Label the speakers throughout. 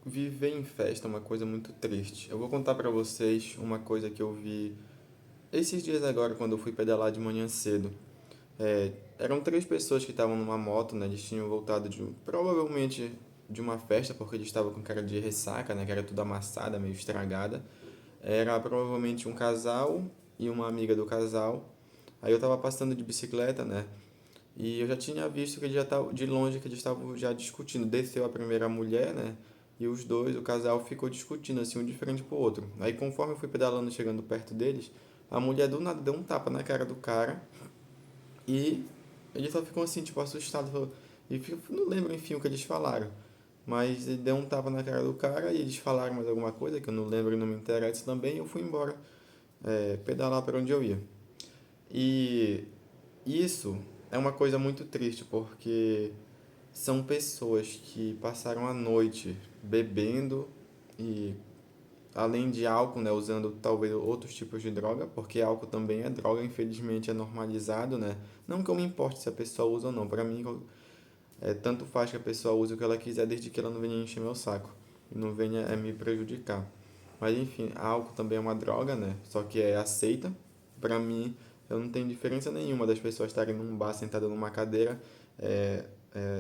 Speaker 1: Viver em festa é uma coisa muito triste. Eu vou contar pra vocês uma coisa que eu vi esses dias agora quando eu fui pedalar de manhã cedo. Eram três pessoas que estavam numa moto, né? Eles tinham voltado provavelmente de uma festa porque eles estavam com cara de ressaca, né? Que era tudo amassada, meio estragada. Era provavelmente um casal e uma amiga do casal. Aí eu tava passando de bicicleta, né? E eu já tinha visto que ele já tava de longe que eles estavam já discutindo. Desceu a primeira mulher, né? E os dois, o casal ficou discutindo assim, um de frente pro outro. Aí conforme eu fui pedalando, chegando perto deles, a mulher do nada deu um tapa na cara do cara e ele só ficou assim, tipo, assustado. Não lembro, enfim, o que eles falaram. Mas ele deu um tapa na cara do cara e eles falaram mais alguma coisa que eu não lembro e não me interessa também. E eu fui embora, pedalar para onde eu ia. E isso é uma coisa muito triste porque são pessoas que passaram a noite bebendo e além de álcool, né, usando talvez outros tipos de droga, porque álcool também é droga, infelizmente é normalizado, né? Não que eu me importe se a pessoa usa ou não, para mim tanto faz que a pessoa use o que ela quiser desde que ela não venha encher meu saco e não venha me prejudicar. Mas enfim, álcool também é uma droga, né? Só que é aceita. Pra mim, eu não tenho diferença nenhuma das pessoas estarem num bar sentada numa cadeira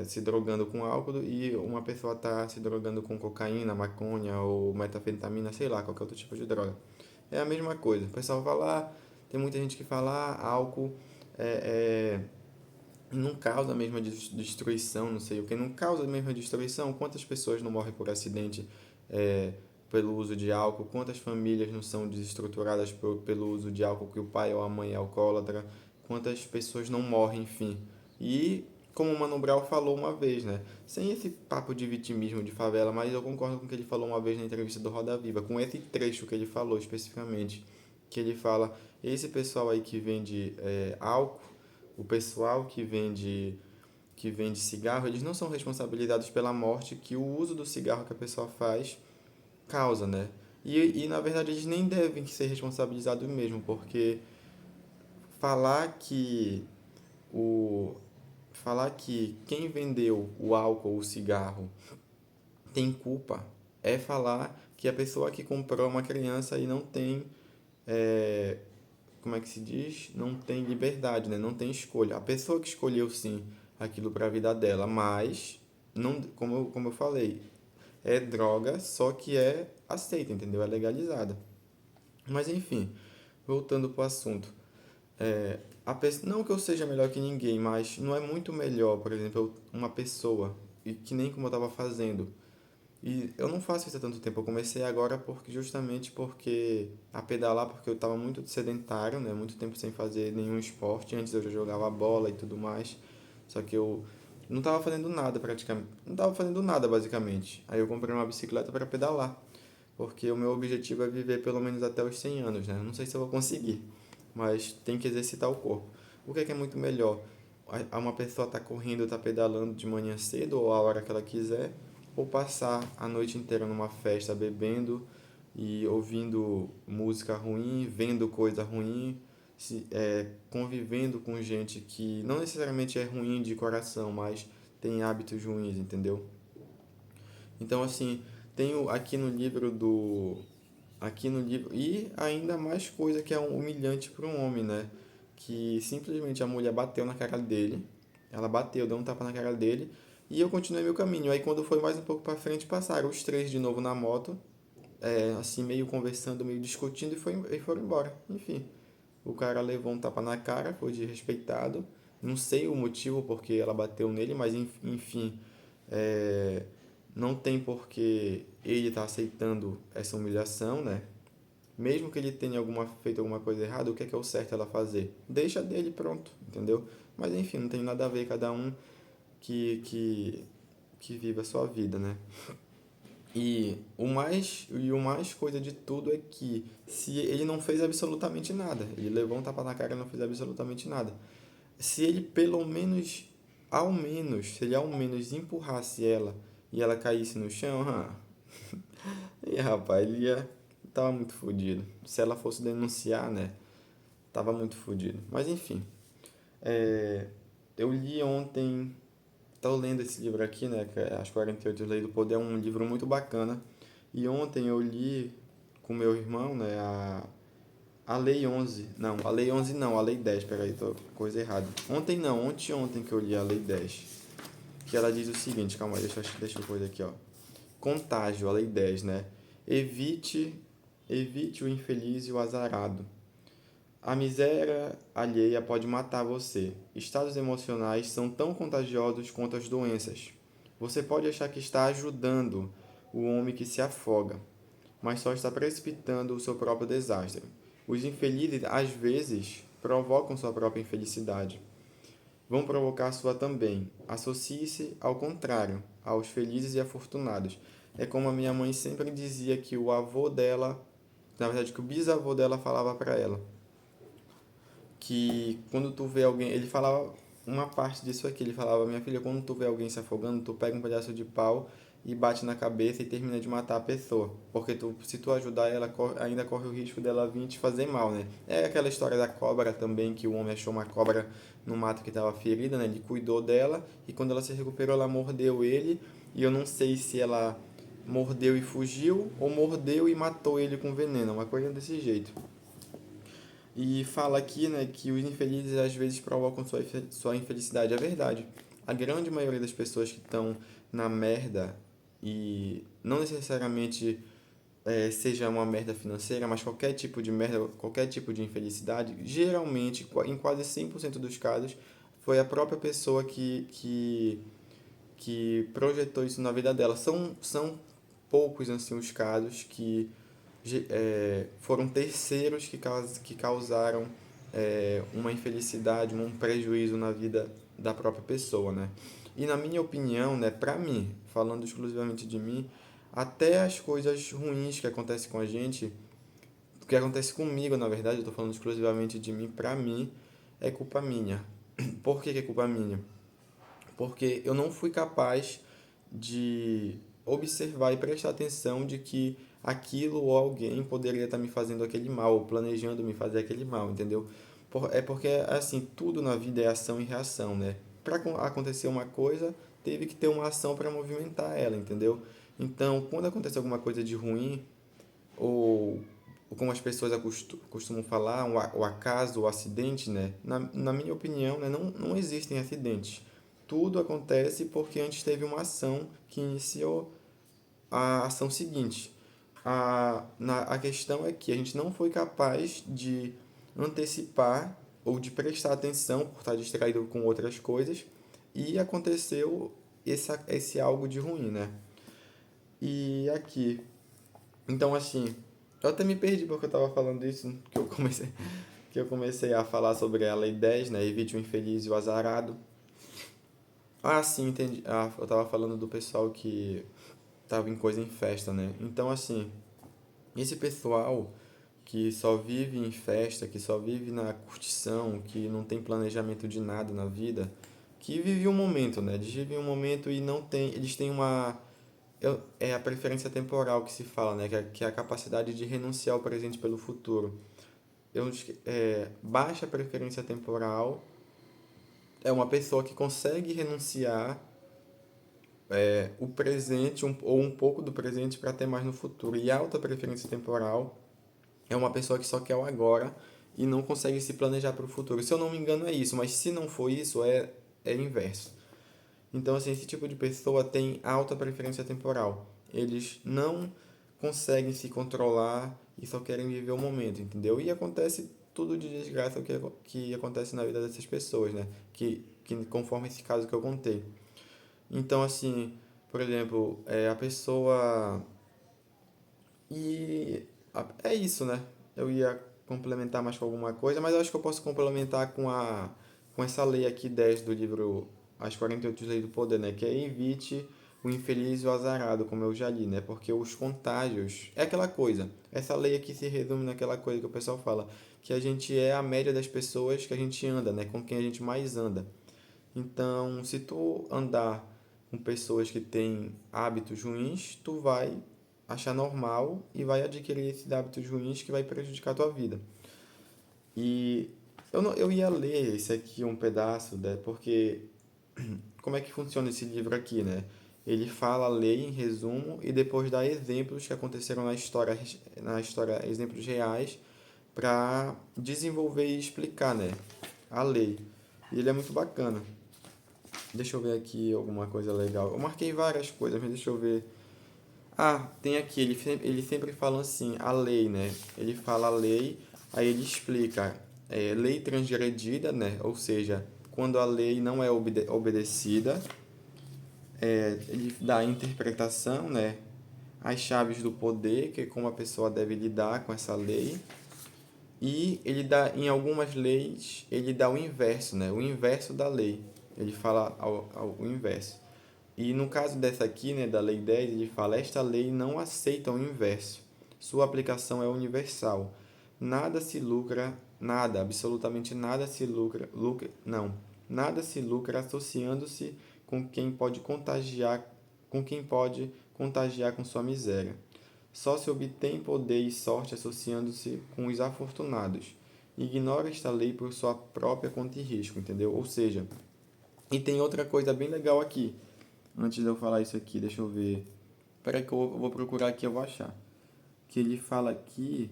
Speaker 1: se drogando com álcool e uma pessoa tá se drogando com cocaína, maconha ou metanfetamina, sei lá, qualquer outro tipo de droga. É a mesma coisa. O pessoal fala, tem muita gente que fala, álcool é, não causa a mesma destruição, não sei o que, não causa a mesma destruição. Quantas pessoas não morrem por acidente é, pelo uso de álcool? Quantas famílias não são desestruturadas pelo uso de álcool que o pai ou a mãe é alcoólatra? Quantas pessoas não morrem, enfim. E como o Mano Brown falou uma vez, né? Sem esse papo de vitimismo de favela, mas eu concordo com o que ele falou uma vez na entrevista do Roda Viva, com esse trecho que ele falou especificamente, que ele fala, esse pessoal aí que vende álcool, o pessoal que vende cigarro, eles não são responsabilizados pela morte que o uso do cigarro que a pessoa faz causa, né? E na verdade eles nem devem ser responsabilizados mesmo, porque falar que o falar que quem vendeu o álcool ou o cigarro tem culpa é falar que a pessoa que comprou é uma criança e não tem é, como é que se diz? Não tem liberdade, né? Não tem escolha. A pessoa que escolheu sim aquilo para a vida dela, mas não, como eu falei, é droga, só que é aceita, entendeu? É legalizada. Mas enfim, voltando pro assunto. Não que eu seja melhor que ninguém, mas não é muito melhor, por exemplo, uma pessoa, e que nem como eu estava fazendo, e eu não faço isso há tanto tempo. Eu comecei agora justamente porque a pedalar, porque eu estava muito sedentário, né? Muito tempo sem fazer nenhum esporte. Antes eu já jogava bola e tudo mais. Só que eu não estava fazendo nada praticamente. Não estava fazendo nada basicamente. Aí eu comprei uma bicicleta para pedalar, porque o meu objetivo é viver pelo menos até os 100 anos, né? Não sei se eu vou conseguir, mas tem que exercitar o corpo. O que é muito melhor? Uma pessoa tá correndo, tá pedalando de manhã cedo ou a hora que ela quiser, ou passar a noite inteira numa festa bebendo e ouvindo música ruim, vendo coisa ruim, convivendo com gente que não necessariamente é ruim de coração, mas tem hábitos ruins, entendeu? Então, assim, tenho aqui no livro, e ainda mais coisa que é humilhante para um homem, né? Que simplesmente a mulher bateu na cara dele, ela bateu, deu um tapa na cara dele, e eu continuei meu caminho. Aí quando foi mais um pouco para frente, passaram os três de novo na moto, assim, meio conversando, meio discutindo, e foram embora. Enfim, o cara levou um tapa na cara, foi desrespeitado. Não sei o motivo porque ela bateu nele, mas enfim, é, não tem porque ele estar aceitando essa humilhação, né? Mesmo que ele tenha feito alguma coisa errada, o que é o certo ela fazer? Deixa dele pronto, entendeu? Mas enfim, não tem nada a ver, cada um que, que, que vive a sua vida, né? E o mais coisa de tudo é que se ele não fez absolutamente nada, ele levou um tapa na cara e não fez absolutamente nada. Se ele se ele ao menos empurrasse ela e ela caísse no chão, e rapaz, ele ia tava muito fodido. Se ela fosse denunciar, né, tava muito fodido. Mas enfim, eu li ontem tô lendo esse livro aqui, né, que é As 48 Leis do Poder, é um livro muito bacana. E ontem eu li com meu irmão, né, a Lei 11. Não, a Lei 11 não, a Lei 10, peraí, tô com coisa errada. Ontem não, ontem que eu li a Lei 10. Que ela diz o seguinte, calma aí, deixa eu coisa aqui, ó. Contágio, a Lei 10, né? Evite o infeliz e o azarado. A miséria alheia pode matar você. Estados emocionais são tão contagiosos quanto as doenças. Você pode achar que está ajudando o homem que se afoga, mas só está precipitando o seu próprio desastre. Os infelizes, às vezes, provocam sua própria infelicidade. Vão provocar a sua também. Associe-se, ao contrário, aos felizes e afortunados. É como a minha mãe sempre dizia que o avô dela, na verdade, que o bisavô dela falava para ela que quando tu vê alguém, ele falava uma parte disso aqui, ele falava, minha filha, quando tu vê alguém se afogando, tu pega um pedaço de pau e bate na cabeça e termina de matar a pessoa, porque se tu ajudar ela, ainda corre o risco dela vir te fazer mal, né? É aquela história da cobra também, que o homem achou uma cobra no mato que estava ferida, né? Ele cuidou dela e quando ela se recuperou, ela mordeu ele, e eu não sei se ela mordeu e fugiu ou mordeu e matou ele com veneno, uma coisa desse jeito. E fala aqui, né, que os infelizes às vezes provocam sua infelicidade. É verdade. A grande maioria das pessoas que estão na merda, e não necessariamente seja uma merda financeira, mas qualquer tipo de merda, qualquer tipo de infelicidade, geralmente, em quase 100% dos casos, foi a própria pessoa que projetou isso na vida dela. São poucos assim, os casos que foram terceiros que causaram uma infelicidade, um prejuízo na vida da própria pessoa, né? E na minha opinião, né, pra mim, falando exclusivamente de mim, até as coisas ruins que acontecem com a gente, o que acontece comigo, na verdade, eu tô falando exclusivamente de mim, pra mim, é culpa minha. Por que é culpa minha? Porque eu não fui capaz de observar e prestar atenção de que aquilo ou alguém poderia estar me fazendo aquele mal, ou planejando me fazer aquele mal, entendeu? É porque, assim, tudo na vida é ação e reação, né? Para acontecer uma coisa, teve que ter uma ação para movimentar ela, entendeu? Então, quando acontece alguma coisa de ruim, ou, ou como as pessoas costumam falar, o acaso, o acidente, né? Na minha opinião, né? Não existem acidentes. Tudo acontece porque antes teve uma ação que iniciou a ação seguinte. A questão é que a gente não foi capaz de antecipar ou de prestar atenção por estar distraído com outras coisas e aconteceu esse algo de ruim, né? E aqui, então assim, eu até me perdi porque eu estava falando isso, que eu comecei a falar sobre a Lei 10, né? Evite o infeliz e o azarado. Ah, sim, entendi. Ah, eu tava falando do pessoal que tava em coisa em festa, né? Então, assim, esse pessoal que só vive em festa, que só vive na curtição, que não tem planejamento de nada na vida, que vive um momento, né? Eles vivem um momento e não tem, eles têm uma é a preferência temporal que se fala, né? Que é a capacidade de renunciar ao presente pelo futuro. Baixa preferência temporal é uma pessoa que consegue renunciar o presente ou um pouco do presente para ter mais no futuro. E alta preferência temporal é uma pessoa que só quer o agora e não consegue se planejar para o futuro. Se eu não me engano é isso, mas se não for isso é inverso. Então assim, esse tipo de pessoa tem alta preferência temporal. Eles não conseguem se controlar e só querem viver o momento, entendeu? E acontece tudo de desgraça que acontece na vida dessas pessoas, né? Que conforme esse caso que eu contei. Então, assim, por exemplo, a pessoa. É isso, né? Eu ia complementar mais com alguma coisa, mas eu acho que eu posso complementar com essa lei aqui 10 do livro As 48 Leis do Poder, né? Que é evite o infeliz e o azarado, como eu já li, né? Porque os contágios. É aquela coisa. Essa lei aqui se resume naquela coisa que o pessoal fala, que a gente é a média das pessoas que a gente anda, né? Com quem a gente mais anda. Então, se tu andar com pessoas que têm hábitos ruins, tu vai achar normal e vai adquirir esses hábitos ruins que vai prejudicar a tua vida. E eu ia ler esse aqui um pedaço, né, porque como é que funciona esse livro aqui, né? Ele fala a lei em resumo e depois dá exemplos que aconteceram na história, exemplos reais para desenvolver e explicar, né, a lei. E ele é muito bacana. Deixa eu ver aqui alguma coisa legal. Eu marquei várias coisas, mas deixa eu ver. Ah, tem aqui, ele sempre fala assim, a lei, né? Ele fala a lei, aí ele explica, lei transgredida, né? Ou seja, quando a lei não é obedecida, ele dá a interpretação, né? As chaves do poder, que é como a pessoa deve lidar com essa lei. E ele dá, em algumas leis, ele dá o inverso, né? O inverso da lei. Ele fala o inverso. E no caso dessa aqui, né, da Lei 10, ele fala: esta lei não aceita o inverso. Sua aplicação é universal. Nada se lucra, nada, absolutamente nada se nada se lucra associando-se com quem pode contagiar com sua miséria. Só se obtém poder e sorte associando-se com os afortunados. Ignora esta lei por sua própria conta e risco, entendeu? Ou seja, e tem outra coisa bem legal aqui. Antes de eu falar isso aqui, deixa eu ver. Espera que eu vou procurar aqui, eu vou achar. Que ele fala aqui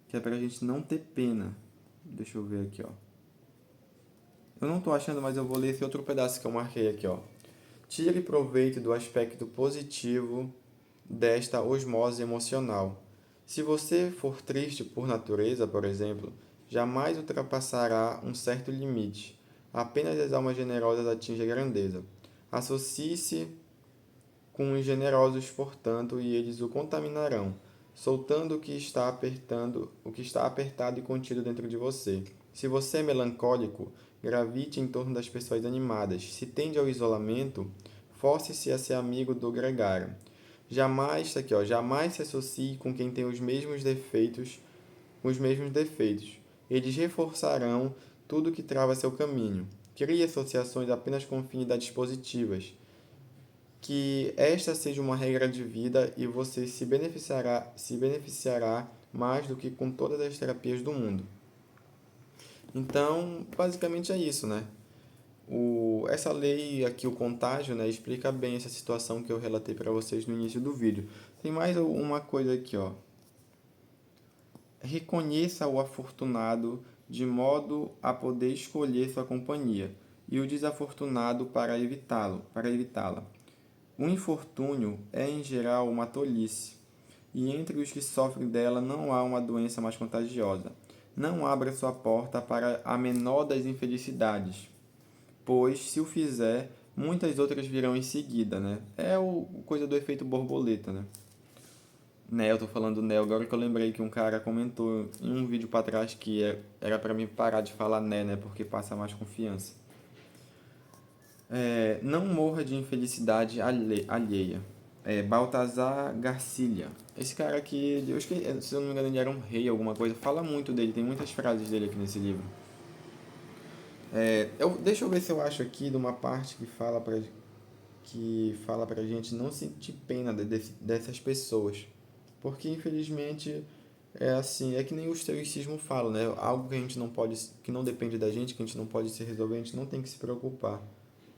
Speaker 1: que é pra gente não ter pena. Deixa eu ver aqui, ó. Eu não tô achando, mas eu vou ler esse outro pedaço que eu marquei aqui, ó. Tire proveito do aspecto positivo desta osmose emocional. Se você for triste por natureza, por exemplo, jamais ultrapassará um certo limite. Apenas as almas generosas atingem a grandeza. Associe-se com os generosos, portanto, e eles o contaminarão, soltando o que está apertado e contido dentro de você. Se você é melancólico, gravite em torno das pessoas animadas. Se tende ao isolamento, force-se a ser amigo do gregário. Jamais, isso aqui, ó, jamais se associe com quem tem os mesmos defeitos. Eles reforçarão tudo que trava seu caminho. Crie associações apenas com finalidades positivas. Que esta seja uma regra de vida e você se beneficiará mais do que com todas as terapias do mundo. Então, basicamente é isso, né? Essa lei aqui, o contágio, né, explica bem essa situação que eu relatei para vocês no início do vídeo. Tem mais uma coisa aqui, ó. Reconheça o afortunado de modo a poder escolher sua companhia e o desafortunado para evitá-la. O infortúnio é, em geral, uma tolice, e entre os que sofrem dela não há uma doença mais contagiosa. Não abra sua porta para a menor das infelicidades, pois, se o fizer, muitas outras virão em seguida, né? É o coisa do efeito borboleta, né? Né, eu tô falando né, agora que eu lembrei que um cara comentou em um vídeo para trás que era para mim parar de falar né, porque passa mais confiança. Não morra de infelicidade alheia. Baltazar Garcilha. Esse cara aqui, se eu não me engano, ele era um rei, alguma coisa. Fala muito dele, tem muitas frases dele aqui nesse livro. Deixa eu ver se eu acho aqui de uma parte que fala pra gente não sentir pena dessas pessoas. Porque, infelizmente, é assim, é que nem o estoicismo fala, né? Algo que a gente não pode, que não depende da gente, que a gente não pode se resolver, a gente não tem que se preocupar.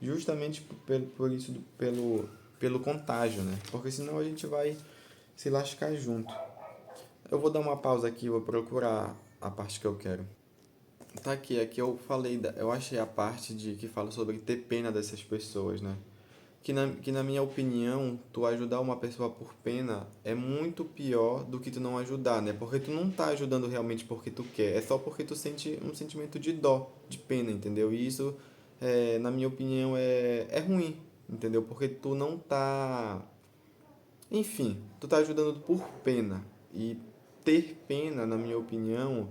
Speaker 1: Justamente por isso, pelo contágio, né? Porque senão a gente vai se lascar junto. Eu vou dar uma pausa aqui, vou procurar a parte que eu quero. Tá aqui eu falei, eu achei a parte de que fala sobre ter pena dessas pessoas, né? Que na minha opinião, tu ajudar uma pessoa por pena é muito pior do que tu não ajudar, né? Porque tu não tá ajudando realmente porque tu quer, é só porque tu sente um sentimento de dó, de pena, entendeu? E isso, na minha opinião, é ruim, entendeu? Porque tu não tá. Enfim, tu tá ajudando por pena. E ter pena, na minha opinião,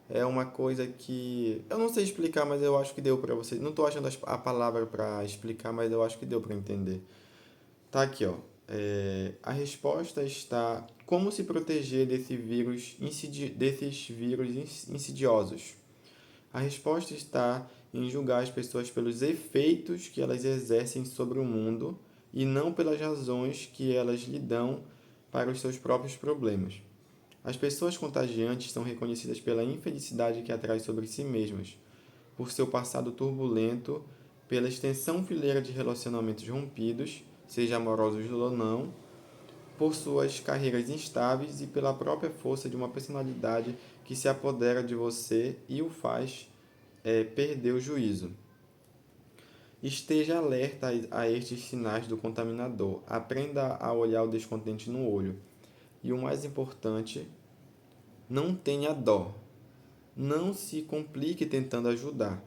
Speaker 1: é uma coisa que eu não sei explicar, mas eu acho que deu pra você. Não tô achando a palavra pra explicar, mas eu acho que deu pra entender. Tá aqui, ó. A resposta está: como se proteger desses vírus insidiosos? A resposta está em julgar as pessoas pelos efeitos que elas exercem sobre o mundo e não pelas razões que elas lhe dão para os seus próprios problemas. As pessoas contagiantes são reconhecidas pela infelicidade que atrai sobre si mesmas, por seu passado turbulento pela extensão fileira de relacionamentos rompidos, seja amorosos ou não, por suas carreiras instáveis e pela própria força de uma personalidade que se apodera de você e o faz perder o juízo. Esteja alerta a estes sinais do contaminador. Aprenda a olhar o descontente no olho. E o mais importante, não tenha dó. Não se complique tentando ajudar.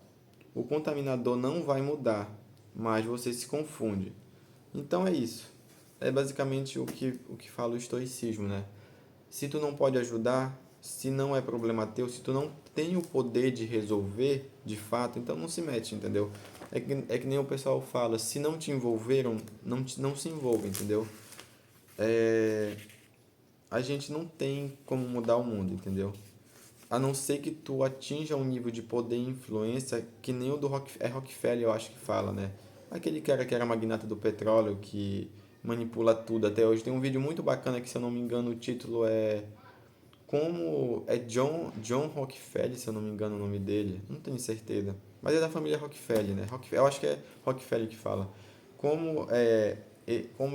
Speaker 1: O contaminador não vai mudar, mas você se confunde. Então é isso. É basicamente o que fala o estoicismo, né? Se tu não pode ajudar, se não é problema teu, se tu não tem o poder de resolver, de fato, então não se mete, entendeu? É que nem o pessoal fala, se não te envolveram, não se envolva, entendeu? É, a gente não tem como mudar o mundo, entendeu? A não ser que tu atinja um nível de poder e influência que nem o do Rockefeller, eu acho que fala, né? Aquele cara que era magnata do petróleo, que manipula tudo até hoje. Tem um vídeo muito bacana que, se eu não me engano, o título é como é John Rockefeller, se eu não me engano o nome dele, não tenho certeza, mas é da família Rockefeller, né? Eu acho que é Rockefeller que fala. Como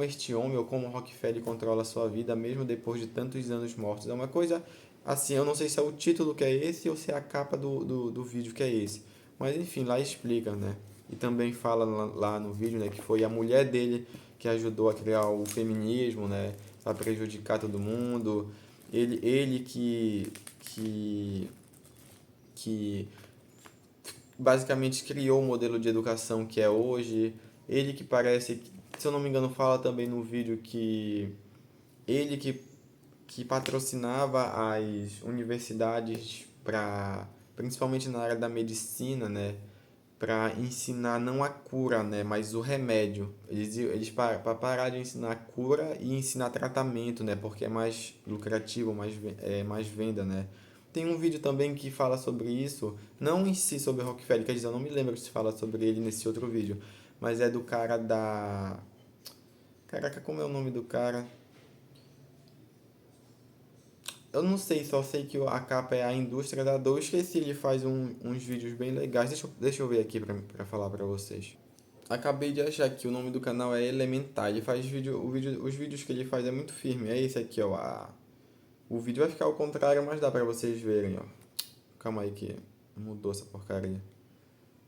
Speaker 1: este homem ou como Rockefeller controla a sua vida mesmo depois de tantos anos mortos. É uma coisa assim, eu não sei se é o título que é esse ou se é a capa do vídeo que é esse. Mas enfim, lá explica, né? E também fala lá no vídeo, né, que foi a mulher dele que ajudou a criar o feminismo, né, para prejudicar todo mundo. Ele que basicamente criou o modelo de educação que é hoje. Ele que parece, se eu não me engano, fala também no vídeo que ele que patrocinava as universidades para, principalmente na área da medicina, né, para ensinar não a cura, né, mas o remédio. Eles para parar de ensinar a cura e ensinar tratamento, né, porque é mais lucrativo, mais venda, né. Tem um vídeo também que fala sobre isso, não em si sobre Rockefeller, quer dizer, eu não me lembro se fala sobre ele nesse outro vídeo, mas é do cara da... Caraca, como é o nome do cara? Eu não sei, só sei que a capa é a indústria da dor. Eu esqueci, ele faz uns vídeos bem legais. Deixa eu ver aqui pra falar pra vocês. Acabei de achar que o nome do canal é Elementar. Ele faz os vídeos que ele faz é muito firme. É esse aqui, ó. O vídeo vai ficar ao contrário, mas dá pra vocês verem, ó. Calma aí que mudou essa porcaria.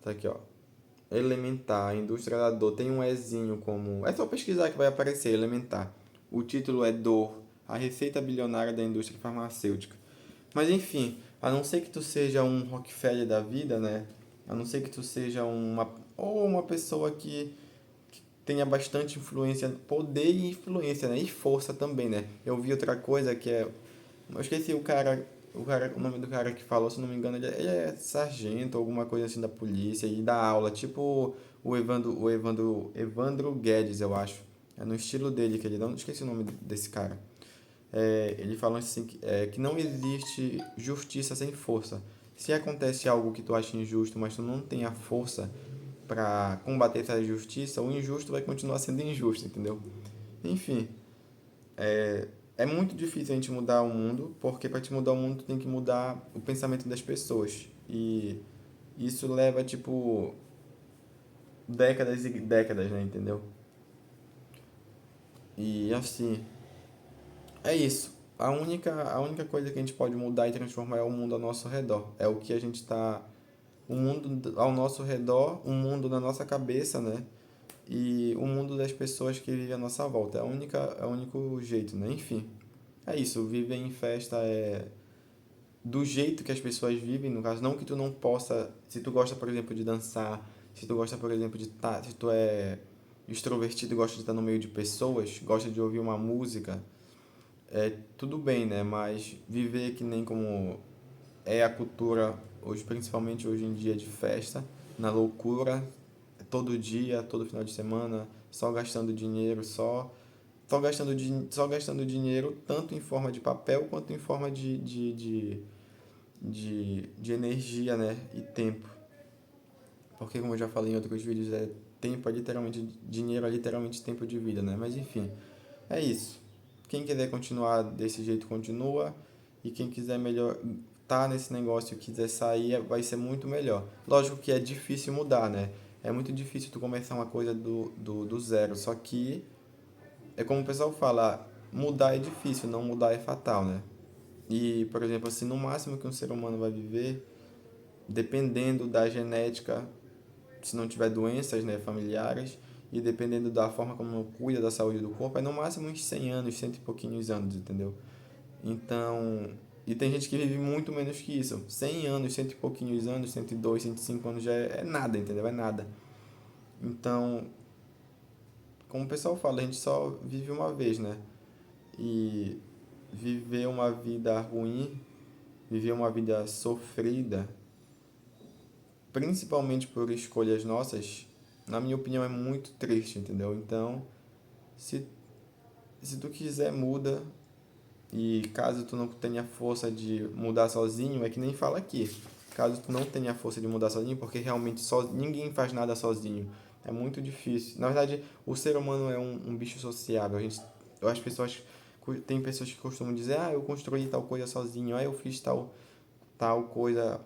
Speaker 1: Tá aqui, ó. Elementar, indústria da dor. Tem um Ezinho como... É só pesquisar que vai aparecer, Elementar. O título é Dor, a receita bilionária da indústria farmacêutica. Mas enfim, a não ser que tu seja um Rockefeller da vida, né? A não ser que tu seja uma pessoa que tenha bastante influência, poder e influência, né? E força também, né? Eu vi outra coisa que é... Eu esqueci o nome do cara que falou, se não me engano, ele é sargento, alguma coisa assim da polícia, e dá aula, tipo Evandro Guedes, eu acho. É no estilo dele que ele dá, não esqueci o nome desse cara. Ele falou assim que não existe justiça sem força. Se acontece algo que tu acha injusto, mas tu não tem a força para combater essa injustiça, o injusto vai continuar sendo injusto, entendeu? Enfim, é muito difícil a gente mudar o mundo, porque para te mudar o mundo tu tem que mudar o pensamento das pessoas. E isso leva, tipo, décadas e décadas, né, entendeu? E assim, é isso. A única coisa que a gente pode mudar e transformar é o mundo ao nosso redor. É o que a gente está... O mundo ao nosso redor, o mundo na nossa cabeça, né? E o mundo das pessoas que vivem à nossa volta. É o único jeito, né? Enfim, é isso. Viver em festa é do jeito que as pessoas vivem, no caso, não que tu não possa, se tu gosta, por exemplo, de dançar, se tu gosta, por exemplo, de estar, se tu é extrovertido e gosta de estar no meio de pessoas, gosta de ouvir uma música, tudo bem, né? Mas viver que nem como é a cultura hoje, principalmente hoje em dia de festa, na loucura, todo dia, todo final de semana, só gastando dinheiro, só gastando dinheiro tanto em forma de papel quanto em forma de energia, né? E tempo. Porque, como eu já falei em outros vídeos, tempo é literalmente, dinheiro é literalmente tempo de vida, né? Mas enfim, é isso. Quem quiser continuar desse jeito, continua. E quem quiser melhor tá nesse negócio e quiser sair, vai ser muito melhor. Lógico que é difícil mudar, né? é muito difícil tu começar uma coisa do zero. Só que é como o pessoal fala, mudar é difícil, não mudar é fatal, né? E, por exemplo, assim, no máximo que um ser humano vai viver, dependendo da genética, se não tiver doenças, né, familiares, e dependendo da forma como cuida da saúde do corpo, é no máximo uns 100 anos, cento e pouquinhos anos, entendeu? Então, e tem gente que vive muito menos que isso. 100 anos, cento e pouquinhos anos, 102, 105 anos já é nada, entendeu? É nada. Então, como o pessoal fala, a gente só vive uma vez, né? E viver uma vida ruim, viver uma vida sofrida, principalmente por escolhas nossas, na minha opinião é muito triste, entendeu? Então, se, se tu quiser, muda. E caso tu não tenha força de mudar sozinho, é que nem fala aqui. Caso tu não tenha força de mudar sozinho, porque realmente ninguém faz nada sozinho. É muito difícil. Na verdade, o ser humano é um bicho sociável. As pessoas, tem pessoas que costumam dizer, eu construí tal coisa sozinho, eu fiz tal coisa,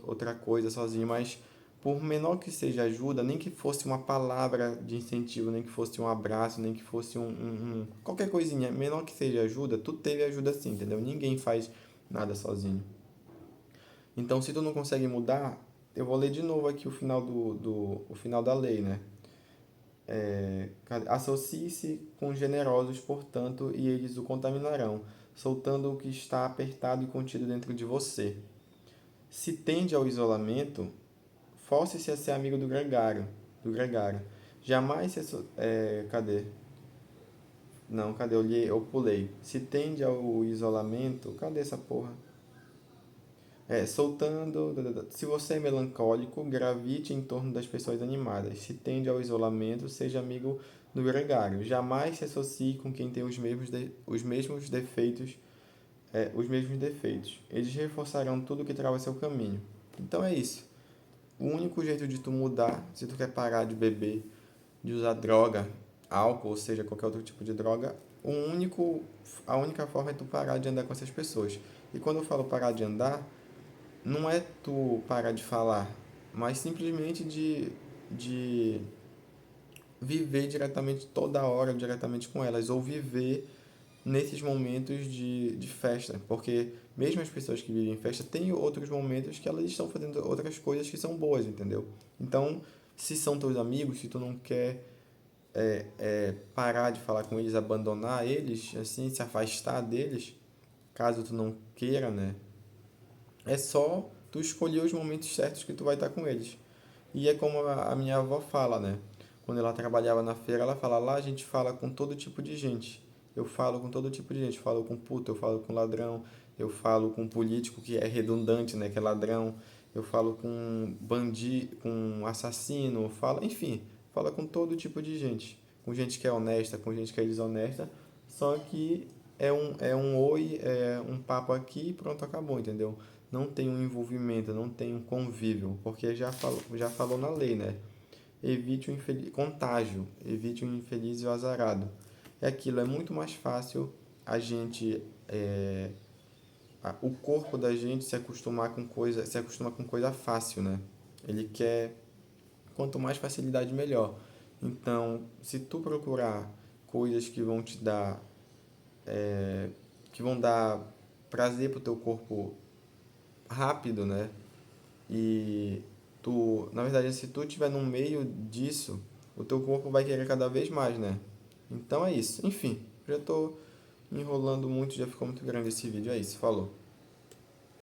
Speaker 1: outra coisa sozinho, mas por menor que seja a ajuda, nem que fosse uma palavra de incentivo, nem que fosse um abraço, nem que fosse qualquer coisinha, menor que seja ajuda, tu teve ajuda sim, entendeu? Ninguém faz nada sozinho. Então, se tu não consegue mudar, eu vou ler de novo aqui o final da lei, né? Associe-se com generosos, portanto, e eles o contaminarão, soltando o que está apertado e contido dentro de você. Se tende ao isolamento, force-se a ser amigo do gregário. Jamais se... cadê? Não, cadê? Eu pulei. Se tende ao isolamento... Cadê essa porra? Soltando... Se você é melancólico, gravite em torno das pessoas animadas. Se tende ao isolamento, seja amigo do gregário. Jamais se associe com quem tem os mesmos defeitos. Eles reforçarão tudo que trava seu caminho. Então é isso. O único jeito de tu mudar, se tu quer parar de beber, de usar droga, álcool, ou seja, qualquer outro tipo de droga, a única forma é tu parar de andar com essas pessoas. E quando eu falo parar de andar, não é tu parar de falar, mas simplesmente de viver diretamente toda hora, diretamente com elas, ou viver nesses momentos de festa, porque mesmo as pessoas que vivem em festa têm outros momentos que elas estão fazendo outras coisas que são boas, entendeu? Então, se são teus amigos, se tu não quer parar de falar com eles, abandonar eles, assim, se afastar deles, caso tu não queira, né? É só tu escolher os momentos certos que tu vai estar com eles. E é como a minha avó fala, né? Quando ela trabalhava na feira, ela fala, lá a gente fala com todo tipo de gente. Eu falo com todo tipo de gente. Eu falo com puto, eu falo com ladrão, eu falo com político que é redundante, né? Que é ladrão. Eu falo com bandido, com assassino, fala, enfim, fala com todo tipo de gente. Com gente que é honesta, com gente que é desonesta. Só que é um oi, é um papo aqui e pronto, acabou, entendeu? Não tem um envolvimento, não tem um convívio, porque já falou na lei, né? Evite o contágio, evite o infeliz e o azarado. É aquilo, é muito mais fácil a gente, o corpo da gente se acostuma com coisa fácil, né? Ele quer, quanto mais facilidade, melhor. Então, se tu procurar coisas que vão dar prazer pro teu corpo rápido, né? E na verdade, se tu estiver no meio disso, o teu corpo vai querer cada vez mais, né? Então é isso. Enfim, já tô enrolando muito, já ficou muito grande esse vídeo. É isso, falou.